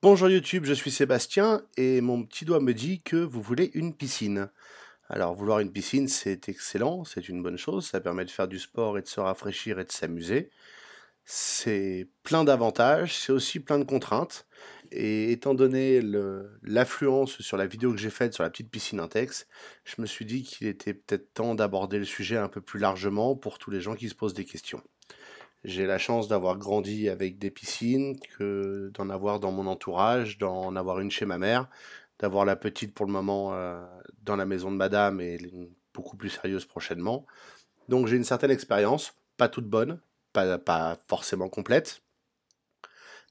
Bonjour YouTube, je suis Sébastien et mon petit doigt me dit que vous voulez une piscine. Alors vouloir une piscine c'est excellent, c'est une bonne chose, ça permet de faire du sport et de se rafraîchir et de s'amuser. C'est plein d'avantages, c'est aussi plein de contraintes. Et étant donné l'affluence sur la vidéo que j'ai faite sur la petite piscine Intex, je me suis dit qu'il était peut-être temps d'aborder le sujet un peu plus largement pour tous les gens qui se posent des questions. J'ai la chance d'avoir grandi avec des piscines, que d'en avoir dans mon entourage, d'en avoir une chez ma mère, d'avoir la petite pour le moment dans la maison de madame et une beaucoup plus sérieuse prochainement. Donc j'ai une certaine expérience, pas toute bonne, pas forcément complète,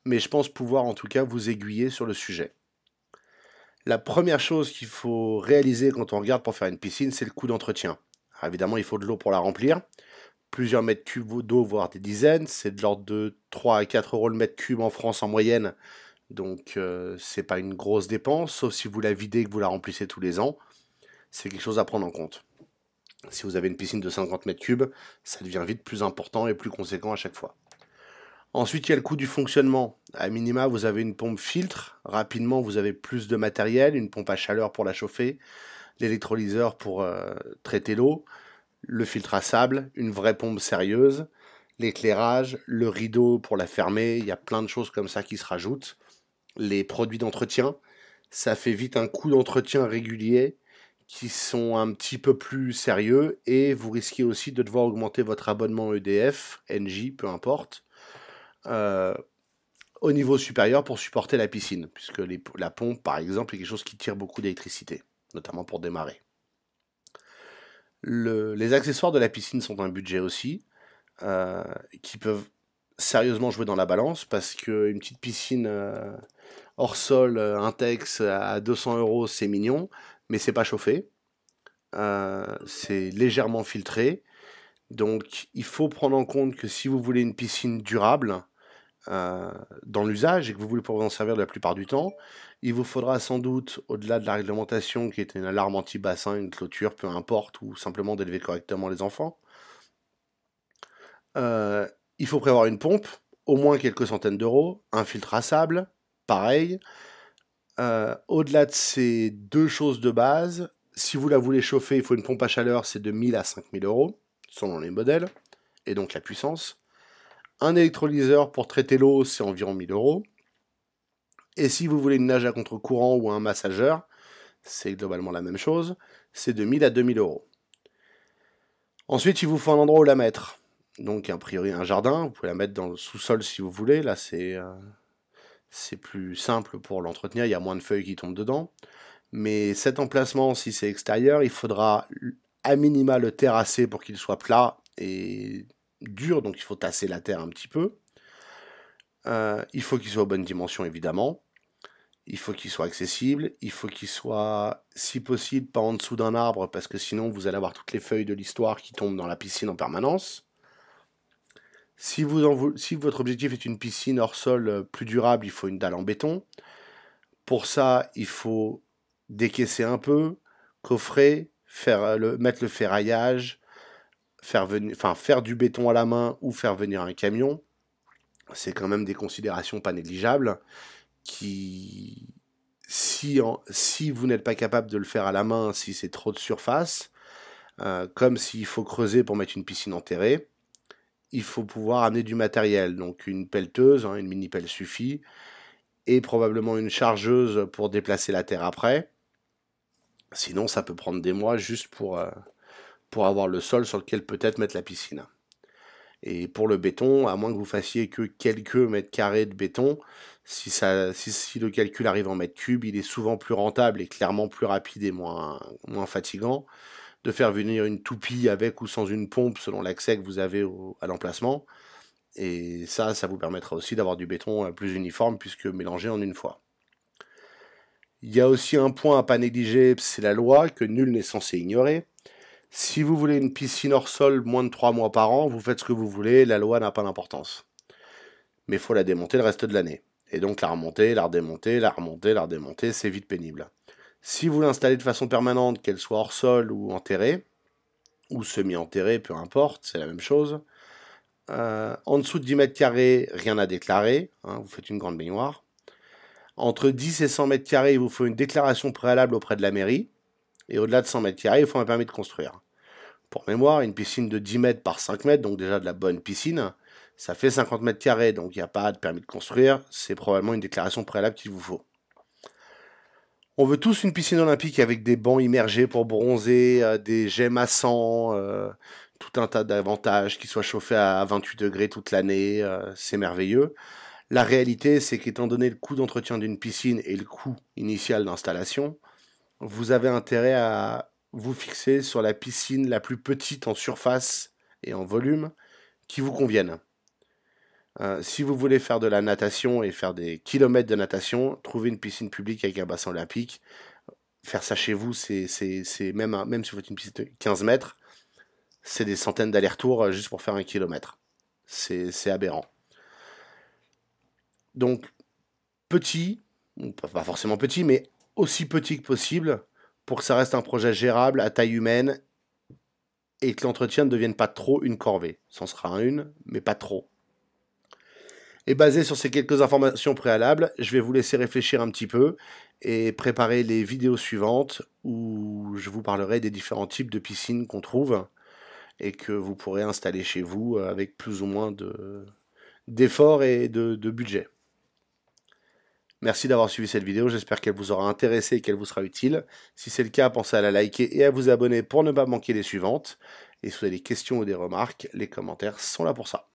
mais je pense pouvoir en tout cas vous aiguiller sur le sujet. La première chose qu'il faut réaliser quand on regarde pour faire une piscine, c'est le coût d'entretien. Alors évidemment, il faut de l'eau pour la remplir, plusieurs mètres cubes d'eau, voire des dizaines. C'est de l'ordre de 3 à 4 euros le mètre cube en France en moyenne. Donc c'est pas une grosse dépense, sauf si vous la videz et que vous la remplissez tous les ans. C'est quelque chose à prendre en compte. Si vous avez une piscine de 50 mètres cubes, ça devient vite plus important et plus conséquent à chaque fois. Ensuite, il y a le coût du fonctionnement. À minima, vous avez une pompe filtre. Rapidement, vous avez plus de matériel, une pompe à chaleur pour la chauffer, l'électrolyseur pour traiter l'eau, le filtre à sable, une vraie pompe sérieuse, l'éclairage, le rideau pour la fermer, il y a plein de choses comme ça qui se rajoutent. Les produits d'entretien, ça fait vite un coût d'entretien régulier qui sont un petit peu plus sérieux et vous risquez aussi de devoir augmenter votre abonnement EDF, NJ, peu importe, euh, au niveau supérieur pour supporter la piscine, puisque la pompe, par exemple, est quelque chose qui tire beaucoup d'électricité, notamment pour démarrer. Les accessoires de la piscine sont un budget aussi, qui peuvent sérieusement jouer dans la balance, parce qu'une petite piscine hors sol, Intex, à 200 euros, c'est mignon, mais c'est pas chauffé, c'est légèrement filtré, donc il faut prendre en compte que si vous voulez une piscine durable, dans l'usage et que vous voulez pouvoir vous en servir la plupart du temps, il vous faudra sans doute, au-delà de la réglementation qui est une alarme anti-bassin, une clôture, peu importe, ou simplement d'élever correctement les enfants, euh, il faut prévoir une pompe, au moins quelques centaines d'euros, un filtre à sable, pareil. Au-delà de ces deux choses de base, si vous la voulez chauffer, il faut une pompe à chaleur, c'est de 1000 à 5000 euros, selon les modèles, et donc la puissance. Un électrolyseur pour traiter l'eau, c'est environ 1000 euros. Et si vous voulez une nage à contre-courant ou un massageur, c'est globalement la même chose, c'est de 1000 à 2000 euros. Ensuite, il vous faut un endroit où la mettre. Donc, a priori, un jardin, vous pouvez la mettre dans le sous-sol si vous voulez. Là, c'est plus simple pour l'entretenir, il y a moins de feuilles qui tombent dedans. Mais cet emplacement, si c'est extérieur, il faudra à minima le terrasser pour qu'il soit plat et dur, donc il faut tasser la terre un petit peu. Il faut qu'il soit aux bonnes dimensions, évidemment. Il faut qu'il soit accessible. Il faut qu'il soit, si possible, pas en dessous d'un arbre, parce que sinon, vous allez avoir toutes les feuilles de l'histoire qui tombent dans la piscine en permanence. Si votre objectif est une piscine hors sol plus durable, il faut une dalle en béton. Pour ça, il faut décaisser un peu, coffrer, mettre le ferraillage, faire du béton à la main ou faire venir un camion. C'est quand même des considérations pas négligeables qui, si vous n'êtes pas capable de le faire à la main, si c'est trop de surface, comme s'il faut creuser pour mettre une piscine enterrée, il faut pouvoir amener du matériel, donc une pelleteuse, une mini pelle suffit, et probablement une chargeuse pour déplacer la terre après. Sinon, ça peut prendre des mois juste pour avoir le sol sur lequel peut-être mettre la piscine. Et pour le béton, à moins que vous fassiez que quelques mètres carrés de béton, si le calcul arrive en mètres cubes, il est souvent plus rentable et clairement plus rapide et moins fatigant de faire venir une toupie avec ou sans une pompe selon l'accès que vous avez à l'emplacement. Et ça vous permettra aussi d'avoir du béton plus uniforme puisque mélangé en une fois. Il y a aussi un point à pas négliger, c'est la loi que nul n'est censé ignorer. Si vous voulez une piscine hors sol moins de 3 mois par an, vous faites ce que vous voulez, la loi n'a pas d'importance. Mais il faut la démonter le reste de l'année. Et donc la remonter, la redémonter, la remonter, la redémonter, c'est vite pénible. Si vous l'installez de façon permanente, qu'elle soit hors sol ou enterrée, ou semi-enterrée, peu importe, c'est la même chose. En dessous de 10 mètres carrés, rien à déclarer, vous faites une grande baignoire. Entre 10 et 100 mètres carrés, il vous faut une déclaration préalable auprès de la mairie. Et au-delà de 100 mètres carrés, il faut un permis de construire. Pour mémoire, une piscine de 10 mètres par 5 mètres, donc déjà de la bonne piscine, ça fait 50 mètres carrés, donc il n'y a pas de permis de construire, c'est probablement une déclaration préalable qu'il vous faut. On veut tous une piscine olympique avec des bancs immergés pour bronzer, des jets massants, tout un tas d'avantages, qui soient chauffés à 28 degrés toute l'année, c'est merveilleux. La réalité, c'est qu'étant donné le coût d'entretien d'une piscine et le coût initial d'installation, vous avez intérêt à vous fixer sur la piscine la plus petite en surface et en volume qui vous convienne. Si vous voulez faire de la natation et faire des kilomètres de natation, trouver une piscine publique avec un bassin olympique. Faire ça chez vous, c'est même si vous faites une piscine de 15 mètres, c'est des centaines d'allers-retours juste pour faire 1 kilomètre. C'est aberrant. Donc, petit, pas forcément petit, mais aussi petit que possible pour que ça reste un projet gérable à taille humaine et que l'entretien ne devienne pas trop une corvée. Ça en sera une, mais pas trop. Et basé sur ces quelques informations préalables, je vais vous laisser réfléchir un petit peu et préparer les vidéos suivantes où je vous parlerai des différents types de piscines qu'on trouve et que vous pourrez installer chez vous avec plus ou moins d'efforts et de budget. Merci d'avoir suivi cette vidéo, j'espère qu'elle vous aura intéressé et qu'elle vous sera utile. Si c'est le cas, pensez à la liker et à vous abonner pour ne pas manquer les suivantes. Et si vous avez des questions ou des remarques, les commentaires sont là pour ça.